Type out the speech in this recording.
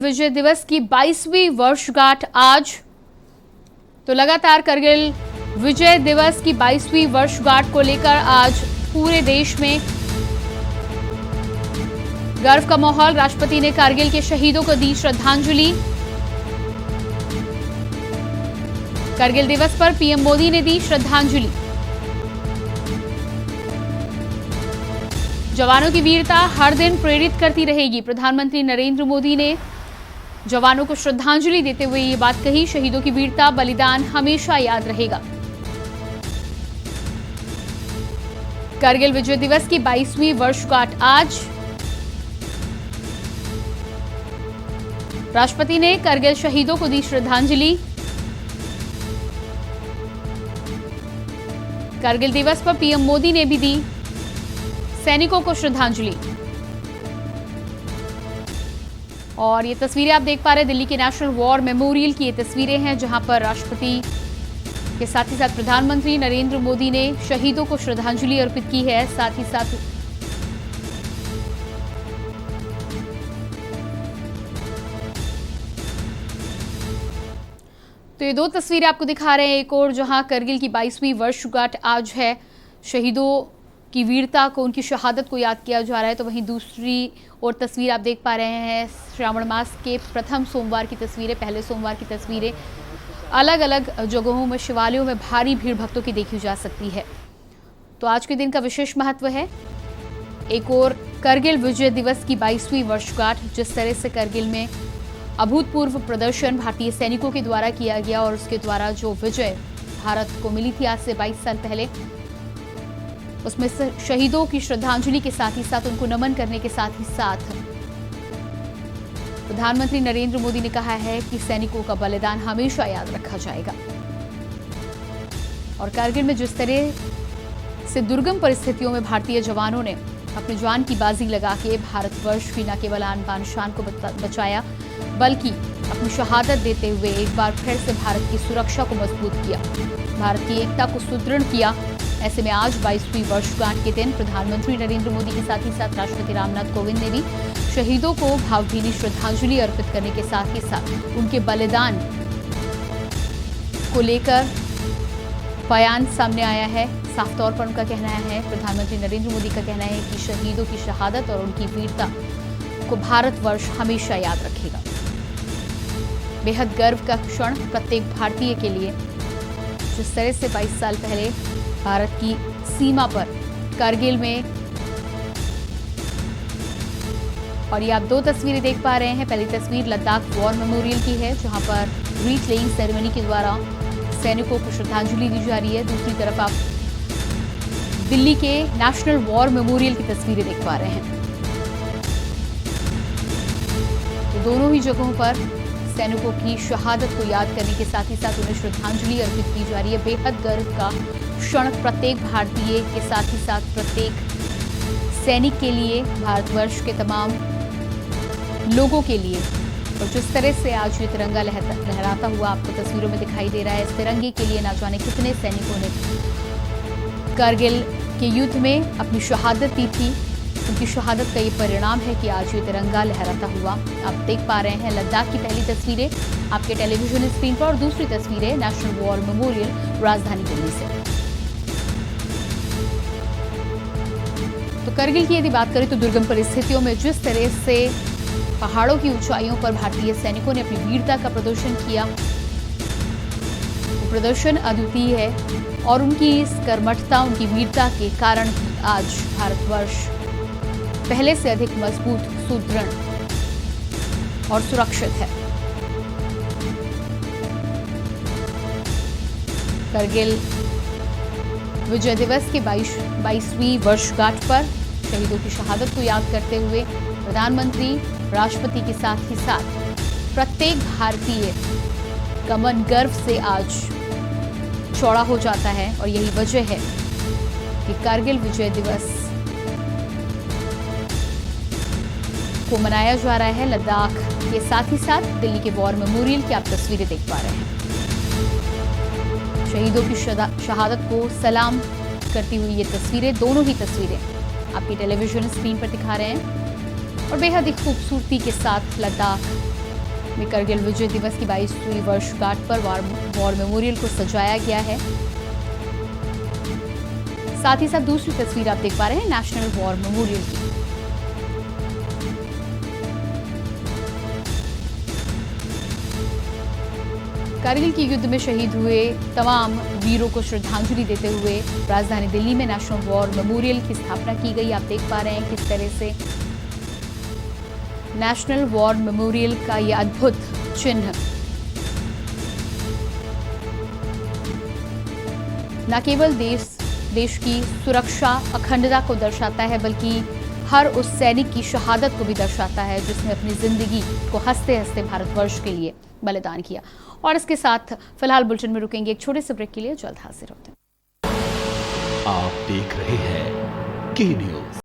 विजय दिवस की 22वीं वर्षगांठ आज। तो लगातार करगिल विजय दिवस की 22वीं वर्षगांठ को लेकर आज पूरे देश में गर्व का माहौल। राष्ट्रपति ने कारगिल के शहीदों को दी श्रद्धांजलि। कारगिल दिवस पर पीएम मोदी ने दी श्रद्धांजलि। जवानों की वीरता हर दिन प्रेरित करती रहेगी। प्रधानमंत्री नरेंद्र मोदी ने जवानों को श्रद्धांजलि देते हुए ये बात कही। शहीदों की वीरता बलिदान हमेशा याद रहेगा। कारगिल विजय दिवस की 22वीं वर्षगांठ आज। राष्ट्रपति ने कारगिल शहीदों को दी श्रद्धांजलि। कारगिल दिवस पर पीएम मोदी ने भी दी सैनिकों को श्रद्धांजलि। और ये तस्वीरें आप देख पा रहे हैं दिल्ली के नेशनल वॉर मेमोरियल की ये तस्वीरें हैं, जहां पर राष्ट्रपति के साथ ही साथ प्रधानमंत्री नरेंद्र मोदी ने शहीदों को श्रद्धांजलि अर्पित की है। साथ ही साथ तो ये दो तस्वीरें आपको दिखा रहे हैं। एक और जहां करगिल की 22वीं वर्षगांठ आज है, शहीदों की वीरता को, उनकी शहादत को याद किया जा रहा है। तो वहीं दूसरी और तस्वीर आप देख पा रहे हैं श्रावण मास के प्रथम सोमवार की तस्वीरें, पहले सोमवार की तस्वीरें। अलग अलग जगहों में, शिवालयों में भारी भीड़ भक्तों की देखी जा सकती है। तो आज के दिन का विशेष महत्व है। एक और करगिल विजय दिवस की 22वीं वर्षगांठ, जिस तरह से करगिल में अभूतपूर्व प्रदर्शन भारतीय सैनिकों के द्वारा किया गया और उसके द्वारा जो विजय भारत को मिली थी आज से 22 साल पहले, उसमें शहीदों की श्रद्धांजलि के साथ ही साथ उनको नमन करने के साथ ही साथ प्रधानमंत्री नरेंद्र मोदी ने कहा है कि सैनिकों का बलिदान हमेशा याद रखा जाएगा। और कारगिल में जिस तरह से दुर्गम परिस्थितियों में भारतीय जवानों ने अपनी जान की बाजी लगा के भारतवर्ष की न केवल आन बान शान को बचाया, बल्कि अपनी शहादत देते हुए एक बार फिर से भारत की सुरक्षा को मजबूत किया, भारत की एकता को सुदृढ़ किया। ऐसे में आज 22वीं वर्षगांठ के दिन प्रधानमंत्री नरेंद्र मोदी के साथ ही साथ राष्ट्रपति रामनाथ कोविंद ने भी शहीदों को भावभीनी श्रद्धांजलि अर्पित करने के साथ ही साथ उनके बलिदान को लेकर बयान सामने आया है। साफ तौर पर उनका कहना है, प्रधानमंत्री नरेंद्र मोदी का कहना है कि शहीदों की शहादत और उनकी वीरता को भारतवर्ष हमेशा याद रखेगा। बेहद गर्व का क्षण प्रत्येक भारतीय के लिए, जिस तरह से 22 साल पहले भारत की सीमा पर कारगिल में, और ये आप दो तस्वीरें देख पा रहे हैं। पहली तस्वीर लद्दाख वॉर मेमोरियल की है, जहां पर रीट लेइंग सेरेमनी के द्वारा सैनिकों को श्रद्धांजलि दी जा रही है। दूसरी तरफ आप दिल्ली के नेशनल वॉर मेमोरियल की तस्वीरें देख पा रहे हैं। तो दोनों ही जगहों पर सैनिकों की शहादत को याद करने के साथ ही साथ उन्हें श्रद्धांजलि अर्पित की जा रही है। बेहद गर्व का क्षण प्रत्येक भारतीय के साथ ही साथ प्रत्येक सैनिक के लिए, भारतवर्ष के तमाम लोगों के लिए। और जिस तरह से आज ये तिरंगा लहराता हुआ आपको तस्वीरों में दिखाई दे रहा है, इस तिरंगे के लिए ना जाने कितने सैनिकों ने कारगिल के युद्ध में अपनी शहादत दी थी। उनकी शहादत का ये परिणाम है कि आज ये तिरंगा लहराता हुआ आप देख पा रहे हैं। लद्दाख की पहली तस्वीरें आपके टेलीविजन स्क्रीन पर और दूसरी तस्वीरें नेशनल वॉर मेमोरियल राजधानी दिल्ली से। तो करगिल की यदि बात करें तो दुर्गम परिस्थितियों में जिस तरह से पहाड़ों की ऊंचाइयों पर भारतीय सैनिकों ने अपनी वीरता का प्रदर्शन किया, वो प्रदर्शन अद्वितीय है। और उनकी इस कर्मठता, उनकी वीरता के कारण ही आज भारतवर्ष पहले से अधिक मजबूत, सुदृढ़ और सुरक्षित है। करगिल विजय दिवस के 22वीं वर्षगांठ पर शहीदों की शहादत को याद करते हुए प्रधानमंत्री, राष्ट्रपति के साथ ही साथ प्रत्येक भारतीय का मन गर्व से आज चौड़ा हो जाता है। और यही वजह है कि कारगिल विजय दिवस को मनाया जा रहा है। लद्दाख के साथ ही साथ दिल्ली के वॉर मेमोरियल की आप तस्वीरें देख पा रहे हैं। शहीदों की शहादत को सलाम करती हुई ये तस्वीरें, दोनों ही तस्वीरें आपकी टेलीविजन स्क्रीन पर दिखा रहे हैं। और बेहद ही खूबसूरती के साथ लद्दाख में करगिल विजय दिवस की 22वीं वर्षगांठ पर वॉर मेमोरियल को सजाया गया है। साथ ही साथ दूसरी तस्वीर आप देख पा रहे हैं नेशनल वॉर मेमोरियल की। कारगिल के युद्ध में शहीद हुए तमाम वीरों को श्रद्धांजलि देते हुए राजधानी दिल्ली में नेशनल वॉर मेमोरियल की स्थापना की गई। आप देख पा रहे हैं किस तरह से नेशनल वॉर मेमोरियल का यह अद्भुत चिन्ह न केवल देश की सुरक्षा अखंडता को दर्शाता है, बल्कि हर उस सैनिक की शहादत को भी दर्शाता है जिसने अपनी जिंदगी को हंसते हंसते भारतवर्ष के लिए बलिदान किया। और इसके साथ फिलहाल बुलेटिन में रुकेंगे एक छोटे से ब्रेक के लिए, जल्द हाजिर होते हैं। आप देख रहे हैं के न्यूज।